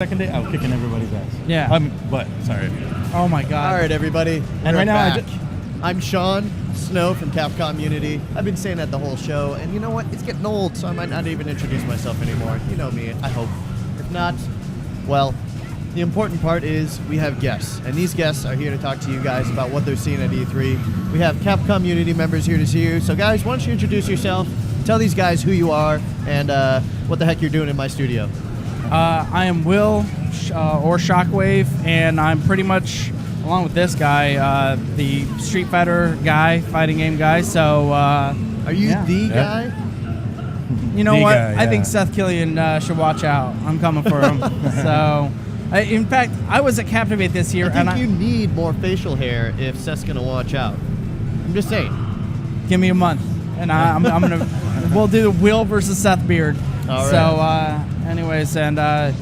Second day, I was kicking everybody's ass. Yeah. But sorry. Oh my God. All right, everybody. And right now, I'm Sean Snow from Capcom Unity. I've been saying that the whole show, and you know what? It's getting old, so I might not even introduce myself anymore. You know me, I hope. If not, well, the important part is we have guests, and these guests are here to talk to you guys about what they're seeing at E3. We have Capcom Unity members here to see you. So guys, why don't you introduce yourself, tell these guys who you are, and what the heck you're doing in my studio. I am Will, or Shockwave, and I'm pretty much, along with this guy, the Street Fighter guy, fighting game guy. So, are you the guy? You know The what? guy, I think Seth Killian should watch out. I'm coming for him. So, in fact, I was at Captivate this year, I think you need more facial hair if Seth's gonna watch out. I'm just saying. Give me a month, and I'm gonna. We'll do the Will versus Seth beard. All right. So, anyways, and they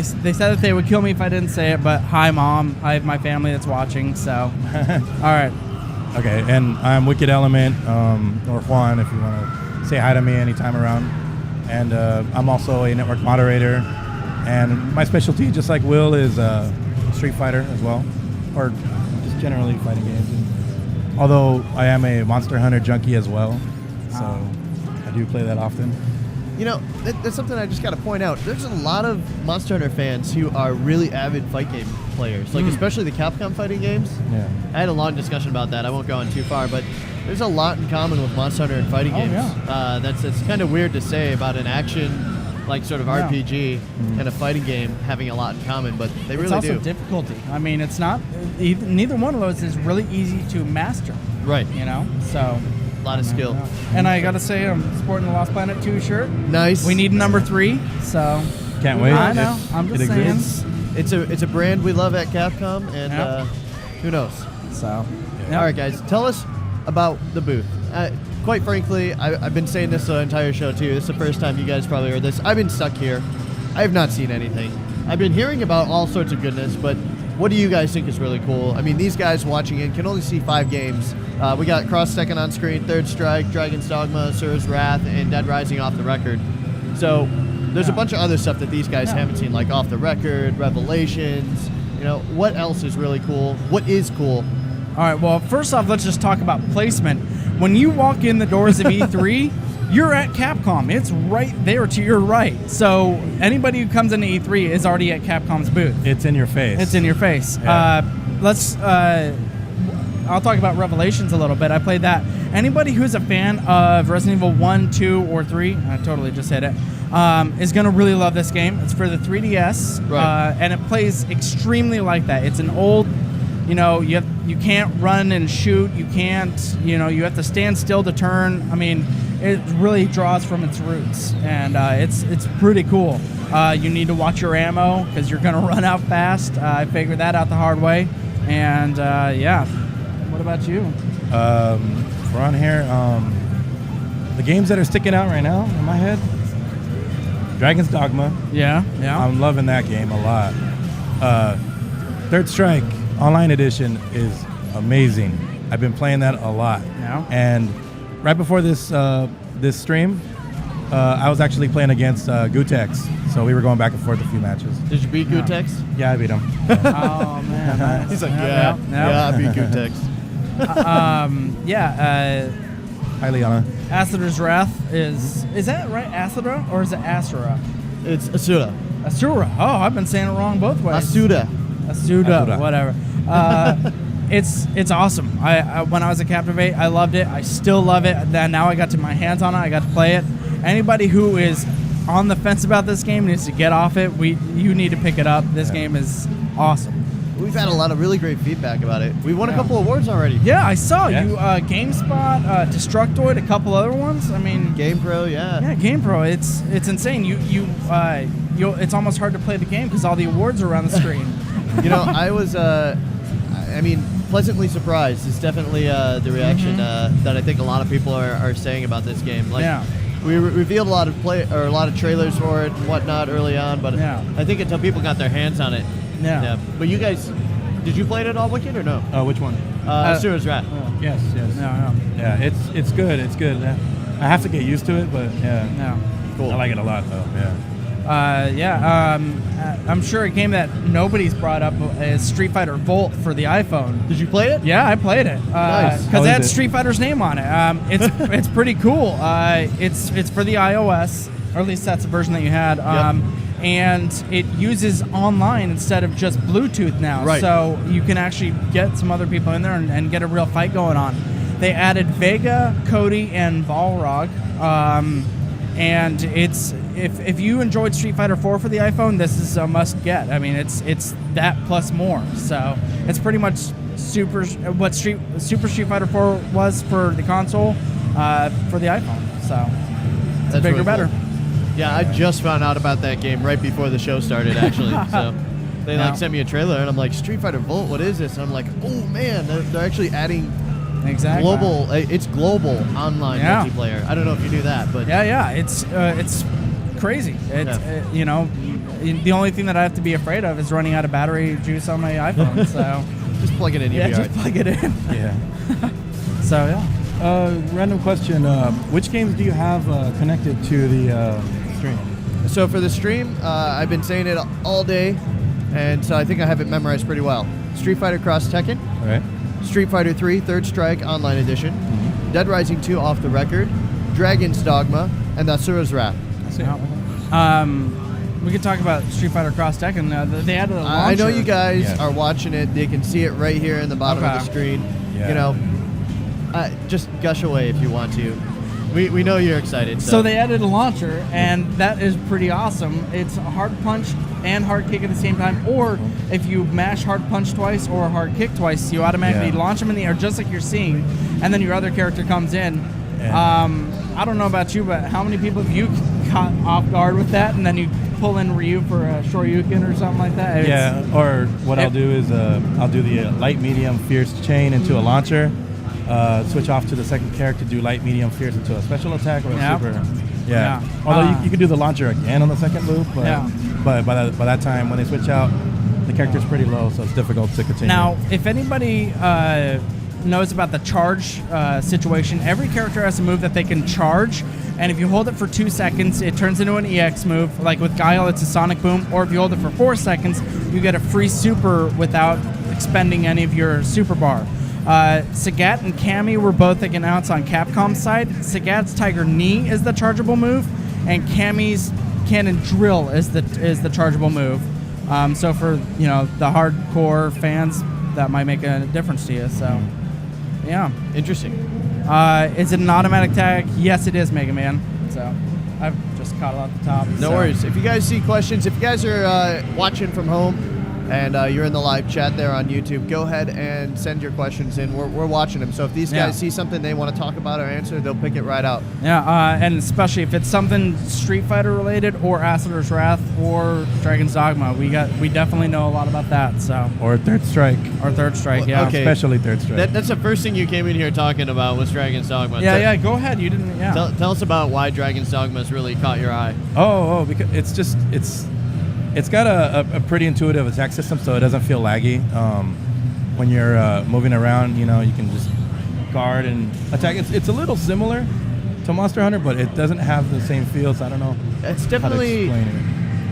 said that they would kill me if I didn't say it, but hi, Mom. I have my family that's watching, so. All right. Okay, and I'm Wicked Element, or Juan, if you want to say hi to me anytime around. And I'm also a network moderator. And my specialty, just like Will, is Street Fighter as well, or just generally fighting games. And although I am a Monster Hunter junkie as well, so I do play that often. You know, that's something I just got to point out. There's a lot of Monster Hunter fans who are really avid fight game players, like especially the Capcom fighting games. Yeah. I had a long discussion about that. I won't go on too far, but there's a lot in common with Monster Hunter and fighting games. Yeah. That's kind of weird to say about an action, like sort of RPG and a fighting game having a lot in common, but they really do. It's also difficulty. I mean, it's not, neither one of those is really easy to master. Right. You know, so. A lot of skill. And I gotta say, I'm sporting the Lost Planet 2 shirt. Nice. We need number 3, so. Can't wait. I know. I'm just saying. It's a brand we love at Capcom, and who knows? So. All right, guys, tell us about the booth. Quite frankly, I've been saying this the entire show too. This is the first time you guys probably heard this. I've been stuck here. I have not seen anything. I've been hearing about all sorts of goodness, but what do you guys think is really cool? I mean, these guys watching in can only see 5 games. We got Cross Second on screen, Third Strike, Dragon's Dogma, Asura's Wrath, and Dead Rising off the record. So there's a bunch of other stuff that these guys haven't seen, like Off the Record, Revelations. You know, what else is really cool? What is cool? All right, well, first off, let's just talk about placement. When you walk in the doors of E3, you're at Capcom. It's right there to your right. So anybody who comes into E3 is already at Capcom's booth. It's in your face. It's in your face. Yeah. I'll talk about Revelations a little bit. I played that. Anybody who's a fan of Resident Evil 1, 2, or 3, I totally just said it, is going to really love this game. It's for the 3DS, right. And it plays extremely like that. It's an old, you can't run and shoot. You can't, you have to stand still to turn. I mean, it really draws from its roots, and it's pretty cool. You need to watch your ammo because you're going to run out fast. I figured that out the hard way, and yeah. What about you? For on here, the games that are sticking out right now in my head, Dragon's Dogma. Yeah. I'm loving that game a lot. Third Strike Online Edition is amazing. I've been playing that a lot. Yeah. And right before this stream, I was actually playing against Gutex, so we were going back and forth a few matches. Did you beat Gutex? Yeah, I beat him. Oh man, nice. He's like, yeah, I beat Gutex. Hi, Liana. Asura's Wrath is that right? Asura or is it Asura? It's Asura. Asura. Oh, I've been saying it wrong both ways. Asura, whatever. It's awesome. When I was at Captivate, I loved it. I still love it. Then now I got to my hands on it. I got to play it. Anybody who is on the fence about this game needs to get off it. You need to pick it up. This game is awesome. We've had a lot of really great feedback about it. We won a couple awards already. Yeah, I saw you. GameSpot, Destructoid, a couple other ones. I mean, GamePro, yeah. Yeah, GamePro. It's insane. It's almost hard to play the game because all the awards are around the screen. I was, pleasantly surprised. It's definitely the reaction that I think a lot of people are saying about this game. We revealed a lot of trailers for it and whatnot early on, but I think until people got their hands on it. Yeah. But you guys, did you play it at all, Wicked, or no? Which one? Asura's Wrath. Yes. No. Yeah, it's good. I have to get used to it, but yeah. No. Cool. I like it a lot, though. I'm sure a game that nobody's brought up is Street Fighter Volt for the iPhone. Did you play it? Yeah, I played it Nice. because How it had is it? Street Fighter's name on it. It's pretty cool. It's for the iOS, or at least that's the version that you had. And it uses online instead of just Bluetooth now. Right. So you can actually get some other people in there and get a real fight going on. They added Vega, Cody, and Balrog. And it's if you enjoyed Street Fighter 4 for the iPhone, this is a must get. I mean, it's that plus more. So it's pretty much Super Street Fighter 4 was for the console, for the iPhone. So it's That's bigger, really better. cool. Yeah, I just found out about that game right before the show started, actually. So they Yeah. sent me a trailer, and I'm like, Street Fighter Volt, what is this? And I'm like, oh man, they're actually adding Exactly. global. It's global online Yeah. multiplayer. I don't know if you knew that, but Yeah, it's crazy. It's the only thing that I have to be afraid of is running out of battery juice on my iPhone. So just plug it in. You'll yeah, be just all right. plug it in. Yeah. So yeah. Random question: which games do you have connected to the stream? So for the stream, I've been saying it all day, and so I think I have it memorized pretty well. Street Fighter Cross Tekken, All right. Street Fighter 3 Third Strike Online Edition, Dead Rising 2 Off the Record, Dragon's Dogma, and Asura's Wrath. I see. We could talk about Street Fighter Cross Tekken. They added a launcher. I know you guys Yeah. are watching it. They can see it right here in the bottom of the Okay. screen. Yeah. You know, just gush away if you want to. We know you're excited. So they added a launcher, and that is pretty awesome. It's a hard punch and hard kick at the same time, or if you mash hard punch twice or hard kick twice, you automatically Yeah. launch them in the air, just like you're seeing, and then your other character comes in. Yeah. I don't know about you, but how many people have you caught off guard with that, and then you pull in Ryu for a Shoryuken or something like that? Yeah, or what I'll do is I'll do the light, medium, fierce chain into a launcher, switch off to the second character, do light, medium, fierce into a special attack or a Yeah. super. Yeah. Although you can do the launcher again on the second loop, but, Yeah. but by that time, when they switch out, the character's pretty low, so it's difficult to continue. Now, if anybody knows about the charge situation, every character has a move that they can charge, and if you hold it for 2 seconds, it turns into an EX move. Like with Guile, it's a Sonic Boom, or if you hold it for 4 seconds, you get a free super without expending any of your super bar. Sagat and Cammy were both announced on Capcom's side. Sagat's Tiger Knee is the chargeable move, and Cammy's Cannon Drill is the chargeable move. So for the hardcore fans, that might make a difference to you. So, yeah. Interesting. Is it an automatic tag? Yes, it is, Mega Man. So I've just caught it off the top. No worries. If you guys see questions, if you guys are watching from home and you're in the live chat there on YouTube, go ahead and send your questions in. We're watching them. So if these guys see something they want to talk about or answer, they'll pick it right out. Yeah, and especially if it's something Street Fighter related or Asura's Wrath or Dragon's Dogma, we definitely know a lot about that. So or Third Strike, or Third Strike, yeah. Okay. especially Third Strike. That's the first thing you came in here talking about was Dragon's Dogma. Yeah. Go ahead. You didn't. Yeah. Tell us about why Dragon's Dogma has really caught your eye. Because it's got a pretty intuitive attack system, so it doesn't feel laggy. When you're moving around, you can just guard and attack. It's a little similar to Monster Hunter, but it doesn't have the same feel. So I don't know. It's how to definitely explain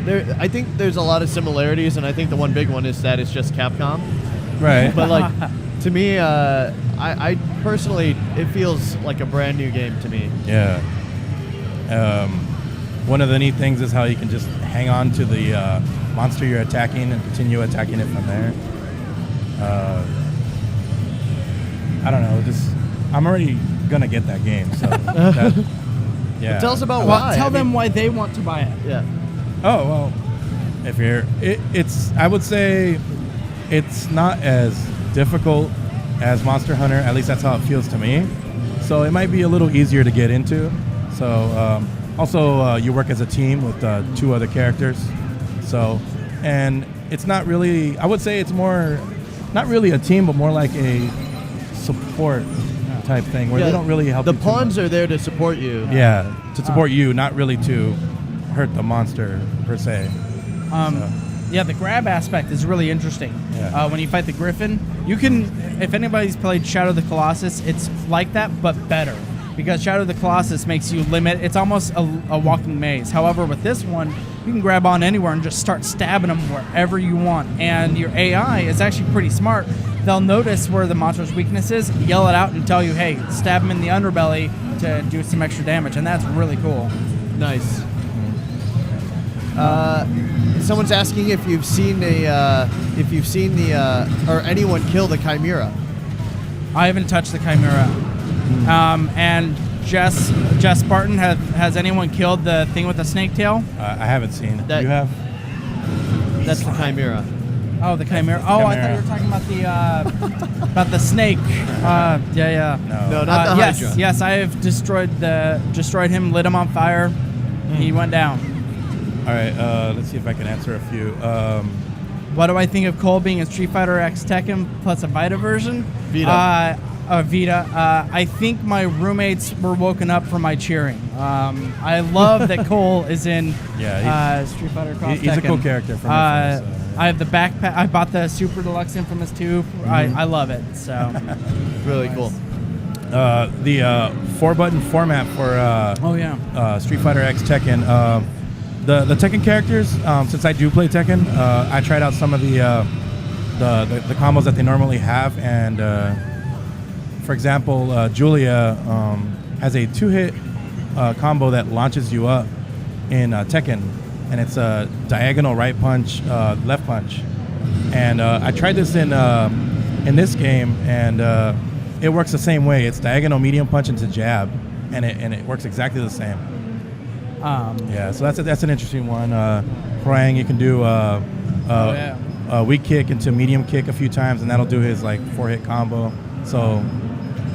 it. I think there's a lot of similarities, and I think the one big one is that it's just Capcom. Right. But like to me, I personally, it feels like a brand new game to me. Yeah. One of the neat things is how you can just hang on to the monster you're attacking and continue attacking it from there. I don't know. I'm already gonna get that game. So yeah. Tell us about Well, why. tell them why they want to buy it. Yeah. Oh well, if it's I would say it's not as difficult as Monster Hunter. At least that's how it feels to me. So it might be a little easier to get into. So also you work as a team with 2 other characters. So and it's not really. I would say it's more not really a team, but more like a support type thing where they don't really help. The you too pawns much. are there to support you. Yeah, to support you, not really to hurt the monster per se. Yeah, the grab aspect is really interesting. Yeah. When you fight the Griffin, you can, if anybody's played Shadow of the Colossus, it's like that, but better. Because Shadow of the Colossus makes you limit, it's almost a walking maze. However, with this one, you can grab on anywhere and just start stabbing them wherever you want. And your AI is actually pretty smart. They'll notice where the monster's weakness is, yell it out, and tell you, hey, stab him in the underbelly to do some extra damage. And that's really cool. Nice. Someone's asking if you've seen or anyone kill the Chimera. I haven't touched the Chimera. And Jess Spartan, has anyone killed the thing with the snake tail? I haven't seen it. That- You have? That's the Chimera. Oh, the Chimera. Oh, I thought you were talking about the snake. Yeah. No. No, not the yes, Hydra. yes, I have destroyed him, lit him on fire. He went down. All right, let's see if I can answer a few. What do I think of Cole being a Street Fighter X Tekken plus a Vita version? Vita. Vita. I think my roommates were woken up from my cheering. I love that Cole is in Street Fighter Cross He's Tekken. a cool character from I have the backpack. I bought the Super Deluxe Infamous 2. I love it. So Really cool. The 4-button format for Street Fighter X Tekken. The Tekken characters, since I do play Tekken, I tried out some of the combos that they normally have, and for example, Julia has a 2-hit combo that launches you up in Tekken, and it's a diagonal right punch, left punch, and I tried this in this game, and it works the same way. It's diagonal medium punch into jab, and it works exactly the same. So that's an interesting one. Hwang, you can do a weak kick into medium kick a few times, and that'll do his like 4-hit combo. So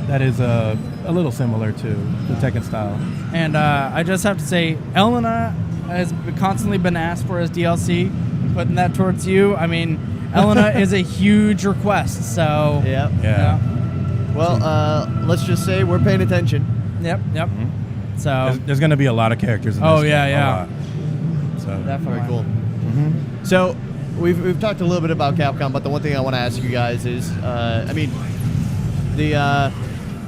that is a little similar to the Tekken style. And I just have to say, Elena has constantly been asked for as DLC. I'm putting that towards you. I mean, Elena is a huge request. So Yeah. Well, let's just say we're paying attention. Yep. Mm-hmm. So There's going to be a lot of characters in this game. A lot. So definitely Very cool. So we've talked a little bit about Capcom, but the one thing I want to ask you guys is,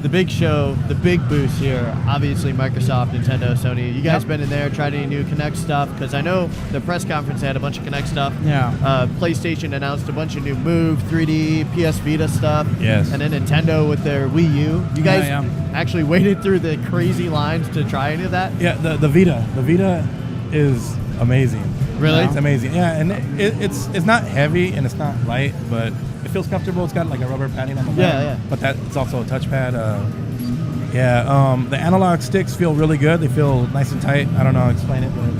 the big show, the big booth here, obviously Microsoft, Nintendo, Sony. You guys been in there, tried any new Kinect stuff? Because I know the press conference had a bunch of Kinect stuff. Yeah. PlayStation announced a bunch of new Move, 3D, PS Vita stuff. Yes. And then Nintendo with their Wii U. You guys actually waited through the crazy lines to try any of that? Yeah, the Vita. The Vita is amazing. Really? It's amazing. Yeah, and it's not heavy and it's not light, but it feels comfortable. It's got like a rubber padding on the back. Yeah. But it's also a touchpad. The analog sticks feel really good. They feel nice and tight. I don't know how to explain it, but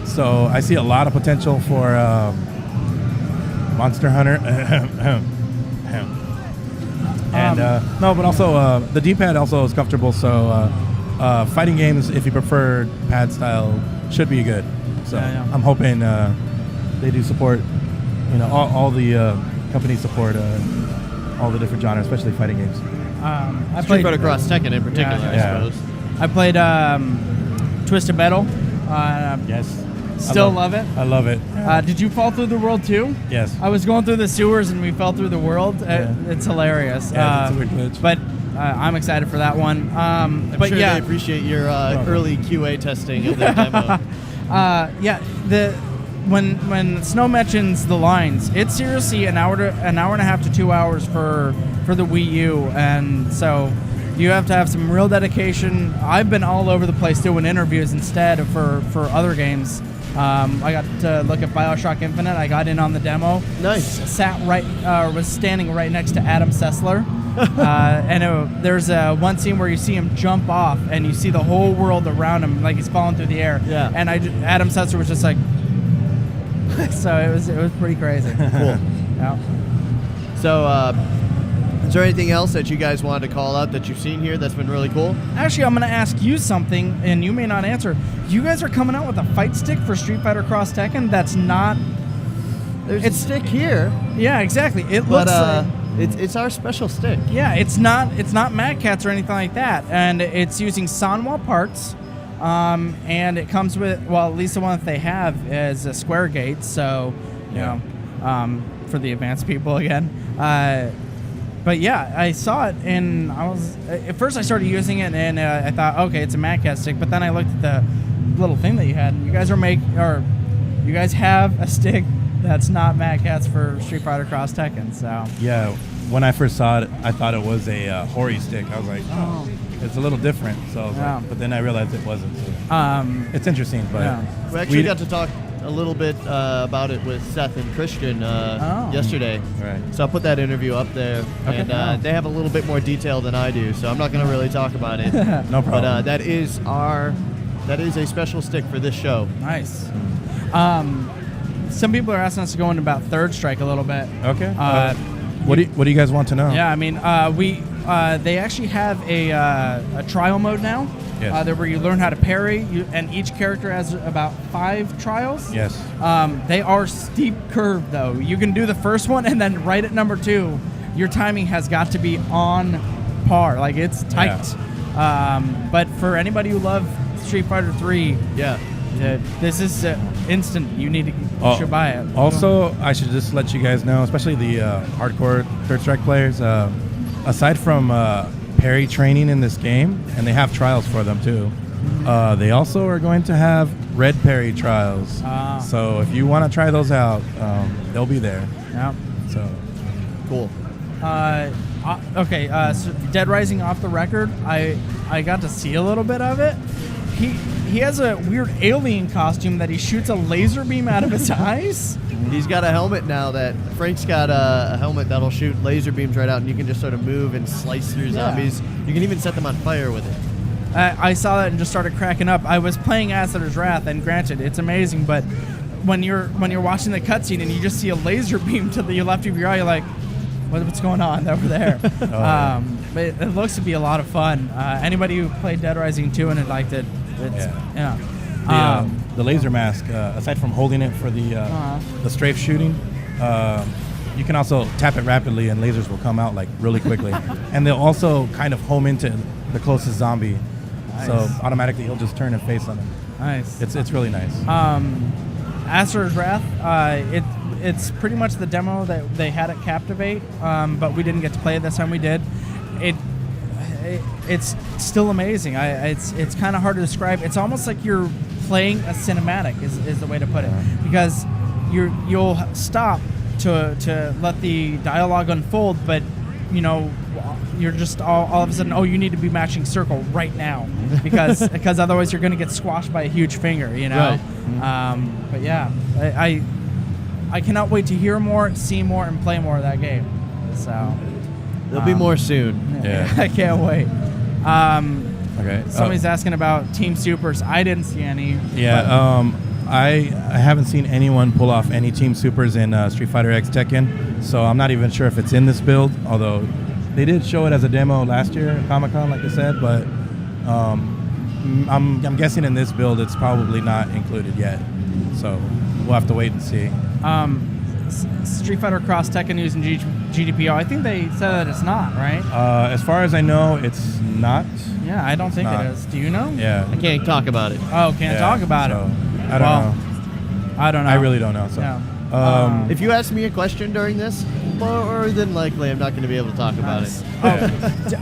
so I see a lot of potential for Monster Hunter. And but also the D-pad also is comfortable. So fighting games, if you prefer pad style, should be good. So I'm hoping they do support. All the companies support all the different genres, especially fighting games. I Street played Fighter Cross Tekken in particular, I suppose. I played Twisted Metal. Yes. Still love it. I love it. Did you fall through the world too? Yes. I was going through the sewers and we fell through the world. It's hilarious. Yeah, it's a weird glitch. But I'm excited for that one. I'm sure they appreciate your early QA testing of their demo. When Snow mentions the lines, it's seriously an hour and a half to 2 hours for the Wii U, and so you have to have some real dedication. I've been all over the place doing interviews instead for other games. I got to look at Bioshock Infinite. I got in on the demo. Nice. Was standing right next to Adam Sessler. And there's one scene where you see him jump off, and you see the whole world around him, like he's falling through the air. Yeah. And Adam Sessler was just like, so it was pretty crazy. Cool. Yeah. So, is there anything else that you guys wanted to call out that you've seen here that's been really cool? Actually, I'm going to ask you something, and you may not answer. You guys are coming out with a fight stick for Street Fighter Cross Tekken that's not... There's a stick here. Yeah, exactly. It But looks like... it's our special stick. Yeah, it's not Mad Catz or anything like that, and it's using Sanwa parts, and it comes with, well, at least the one that they have is a square gate, so for the advanced people again. But yeah, I saw it, and at first I started using it, and I thought, okay, it's a Mad Catz stick, but then I looked at little thing that you had. You guys you guys have a stick that's not Mad Catz for Street Fighter Cross Tekken. So Yeah, when I first saw it, I thought it was a Hori stick. I was like, oh, it's a little different. So I was like, but then I realized it wasn't. So. It's interesting, but we actually got to talk a little bit about it with Seth and Christian yesterday. Right. So I'll put that interview up there. Okay. And they have a little bit more detail than I do, so I'm not going to really talk about it. No problem. But that is a special stick for this show. Nice. Some people are asking us to go into about Third Strike a little bit. Okay. What do you guys want to know? Yeah, I mean, they actually have a trial mode now. Yes. Where you learn how to parry, and each character has about 5 trials. Yes. They are steep curve though. You can do the first one, and then right at number 2, your timing has got to be on par. Like it's tight. Yeah. But for anybody who loves Street Fighter 3, this is instant. You should buy it. Also, I should just let you guys know, especially the hardcore Third Strike players, aside from parry training in this game, and they have trials for them too, they also are going to have red parry trials. So if you want to try those out, they'll be there. Yeah. So cool. Okay, so Dead Rising off the record, I got to see a little bit of it. He has a weird alien costume that he shoots a laser beam out of his eyes. He's got a helmet now Frank's got a helmet that'll shoot laser beams right out, and you can just sort of move and slice through zombies. You can even set them on fire with it. I saw that and just started cracking up. I was playing Acer's Wrath, and granted, it's amazing, but when you're watching the cutscene and you just see a laser beam to the left of your eye, you're like, what's going on over there? But it looks to be a lot of fun. Anybody who played Dead Rising 2 and had liked it, the laser mask, aside from holding it for the strafe shooting, you can also tap it rapidly and lasers will come out like really quickly. And they'll also kind of home into the closest zombie. Nice. So automatically he'll just turn and face on him. Nice. It's really nice. Acer's Wrath, it's pretty much the demo that they had at Captivate, but we didn't get to play it this time. We did. It's still amazing. It's kind of hard to describe. It's almost like you're playing a cinematic is the way to put it, because you'll stop to let the dialogue unfold, but you're just all of a sudden, you need to be matching circle right now because otherwise you're going to get squashed by a huge finger, Right. But yeah, I cannot wait to hear more, see more, and play more of that game. So there'll be more soon. Yeah. I can't wait. Okay. Somebody's asking about Team Supers. I didn't see any. Yeah. I haven't seen anyone pull off any Team Supers in Street Fighter X Tekken, so I'm not even sure if it's in this build, although they did show it as a demo last year at Comic-Con, like I said, but I'm guessing in this build it's probably not included yet, so we'll have to wait and see. Street Fighter Cross Tekken using GDPR, I think they said that it's not, right? As far as I know, it's not. Yeah, I don't think it is. Do you know? Yeah. I can't talk about it. Oh, can't talk about it. I don't know. I don't know. I really don't know. So. Yeah. If you ask me a question during this, more than likely I'm not going to be able to talk about it.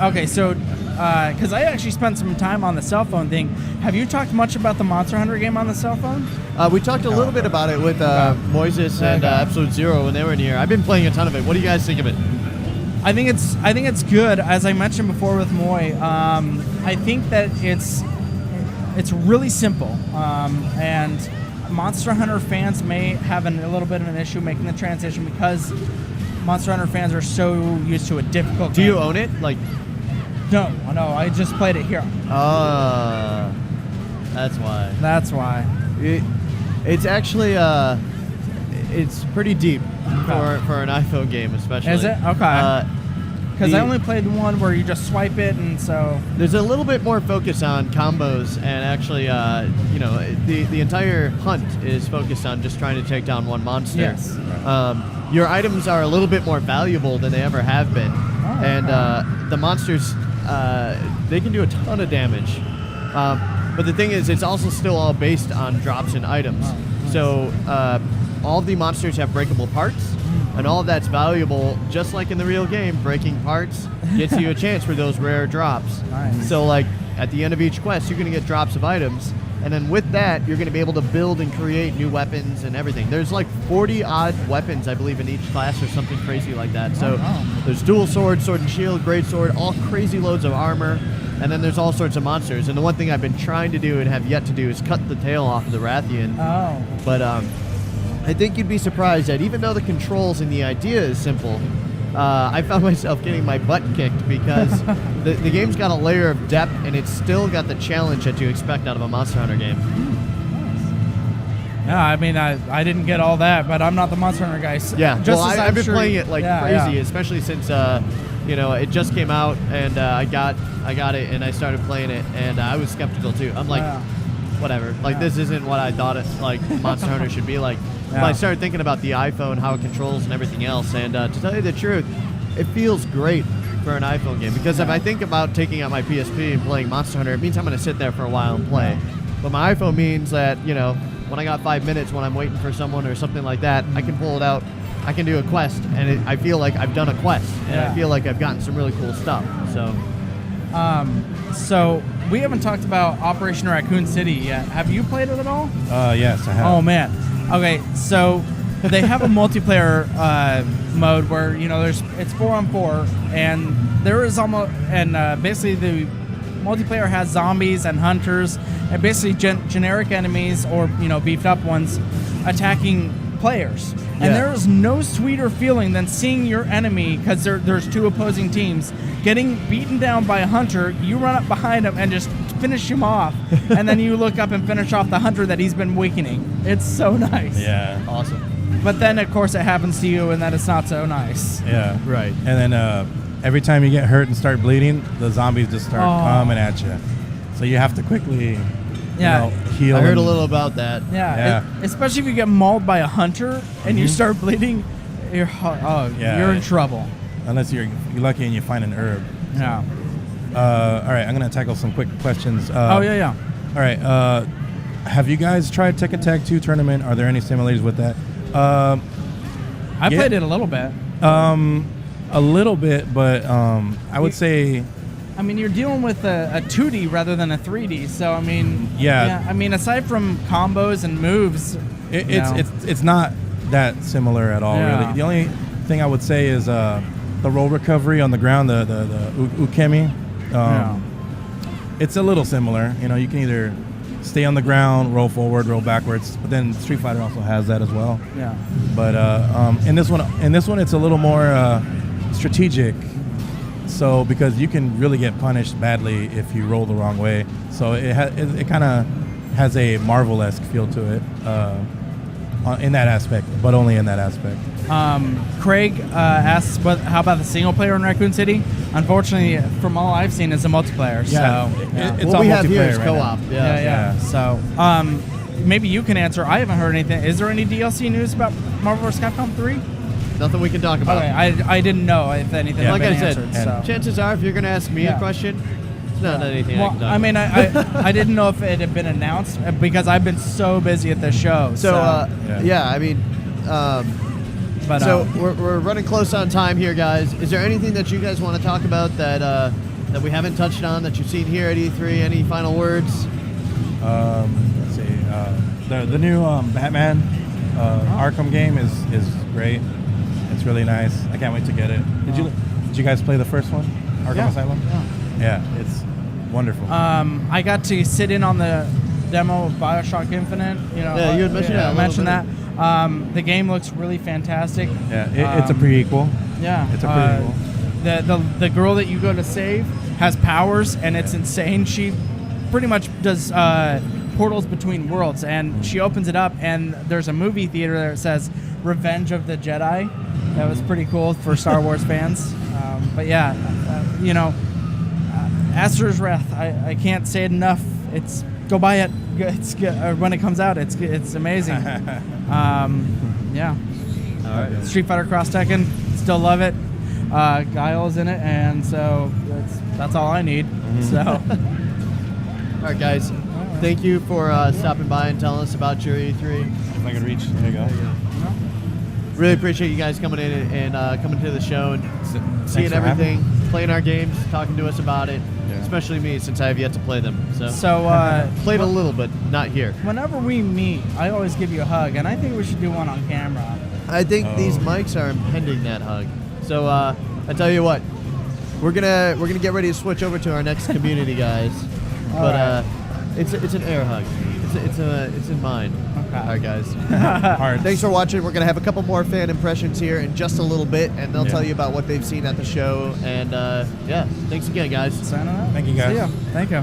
Okay, so because I actually spent some time on the cell phone thing. Have you talked much about the Monster Hunter game on the cell phone? We talked a little bit about it with Moises and Absolute Zero when they were in here. I've been playing a ton of it. What do you guys think of it? I think it's good. As I mentioned before with Moy, I think that it's really simple, and Monster Hunter fans may have a little bit of an issue making the transition because Monster Hunter fans are so used to a difficult game. Do you own it? No, I just played it here. That's why. That's why. It's actually it's pretty deep for an iPhone game, especially. Is it? Okay. Because I only played the one where you just swipe it, and so there's a little bit more focus on combos, and actually, the entire hunt is focused on just trying to take down one monster. Yes. Your items are a little bit more valuable than they ever have been, and the monsters they can do a ton of damage. But the thing is, it's also still all based on drops in items. Nice. So all the monsters have breakable parts. And all of that's valuable, just like in the real game. Breaking parts gets you a chance for those rare drops. Nice. So, at the end of each quest, you're going to get drops of items, And then with that, you're going to be able to build and create new weapons and everything. There's like 40 odd weapons, I believe, in each class or something crazy like that. So there's dual sword, sword and shield, great sword, all crazy loads of armor. And then there's all sorts of monsters. And the one thing I've been trying to do and have yet to do is cut the tail off of the Rathian. Oh. But I think you'd be surprised that even though the controls and the idea is simple, I found myself getting my butt kicked because the game's got a layer of depth and it's still got the challenge that you expect out of a Monster Hunter game. Yeah, I mean, I didn't get all that, but I'm not the Monster Hunter guy. So Yeah, just well, as I've been sure playing it like crazy, yeah. especially since it just came out and I got it and I started playing it and I was skeptical too. I'm like, whatever, like this isn't what I thought it like Monster Hunter should be like. But I started thinking about the iPhone, how it controls and everything else, and to tell you the truth, it feels great for an iPhone game because if I think about taking out my PSP and playing Monster Hunter, it means I'm going to sit there for a while and play. But my iPhone means that, when I got 5 minutes when I'm waiting for someone or something like that, I can pull it out, I can do a quest, and I feel like I've done a quest, and I feel like I've gotten some really cool stuff. So we haven't talked about Operation Raccoon City yet. Have you played it at all? Yes, I have. Oh man. Okay, so they have a multiplayer mode where it's 4-on-4, and there is almost basically the multiplayer has zombies and hunters and basically generic enemies or beefed up ones attacking players. And there is no sweeter feeling than seeing your enemy, because there's two opposing teams, getting beaten down by a hunter. You run up behind him and just finish him off, and then you look up and finish off the hunter that he's been weakening. It's so nice. Yeah. Awesome. But then, of course, it happens to you, and then it's not so nice. Yeah. Right. And then every time you get hurt and start bleeding, the zombies just start coming at you. So you have to quickly heal. I heard a little about that. Yeah. Especially if you get mauled by a hunter and you start bleeding, you're in trouble. Unless you're lucky and you find an herb. Yeah. All right, I'm going to tackle some quick questions. All right. Have you guys tried Tekken Tag 2 Tournament? Are there any similarities with that? I played it a little bit. A little bit, but I would say... I mean, you're dealing with a 2D rather than a 3D, so I mean... Yeah. I mean, aside from combos and moves... It's not that similar at all, really. The only thing I would say is the roll recovery on the ground, the ukemi. It's a little similar. You can either stay on the ground, roll forward, roll backwards, but then Street Fighter also has that as well. Yeah. But in this one, it's a little more strategic. So because you can really get punished badly if you roll the wrong way. So it kind of has a Marvel-esque feel to it in that aspect, but only in that aspect. Craig asks, how about the single player in Raccoon City? Unfortunately, from all I've seen, it's a multiplayer. Yeah. So It's what all we have here multiplayer is right co-op. now. Yeah. So maybe you can answer. I haven't heard anything. Is there any DLC news about Marvel vs. Capcom 3? Nothing we can talk about. Okay, I didn't know if anything had Like been I said, answered. So. chances are, if you're going to ask me a question, it's not anything I can talk I mean, about. I didn't know if it had been announced because I've been so busy at this show. I mean, but we're running close on time here, guys. Is there anything that you guys want to talk about that we haven't touched on that you've seen here at E3? Any final words? Let's see. The new Batman Arkham game is great. It's really nice. I can't wait to get it. Did you guys play the first one, Arkham Asylum? Yeah, it's wonderful. I got to sit in on the demo of Bioshock Infinite. You had mentioned that. I mentioned that. The game looks really fantastic. Yeah, it's a prequel. Yeah, it's a prequel. The girl that you go to save has powers, and it's insane. She pretty much does portals between worlds, and she opens it up, and there's a movie theater there that says Revenge of the Jedi. That was pretty cool for Star Wars fans. But yeah, Asura's Wrath. I can't say it enough. Go buy it. It's when it comes out. It's amazing. Yeah. All right. Street Fighter Cross Tekken. Still love it. Guile's in it, and so that's all I need. So. All right, guys. Thank you for stopping by and telling us about your E3. If I could reach, there you go. Really appreciate you guys coming in and coming to the show and Thanks seeing for having everything, me. playing our games, talking to us about it. Yeah. Especially me, since I have yet to play them. So, So played a little, but not here. whenever we meet, I always give you a hug, and I think we should do one on camera. I think Oh. these mics are impeding that hug. So I tell you what, we're gonna get ready to switch over to our next community, guys. But Alright. it's an air hug. It's in mine. Okay. All right, guys. Hearts. Thanks for watching. We're gonna have a couple more fan impressions here in just a little bit, and they'll Yeah. tell you about what they've seen at the show. And yeah, thanks again, guys. Signing up. Thank you, guys. See ya. Thank you.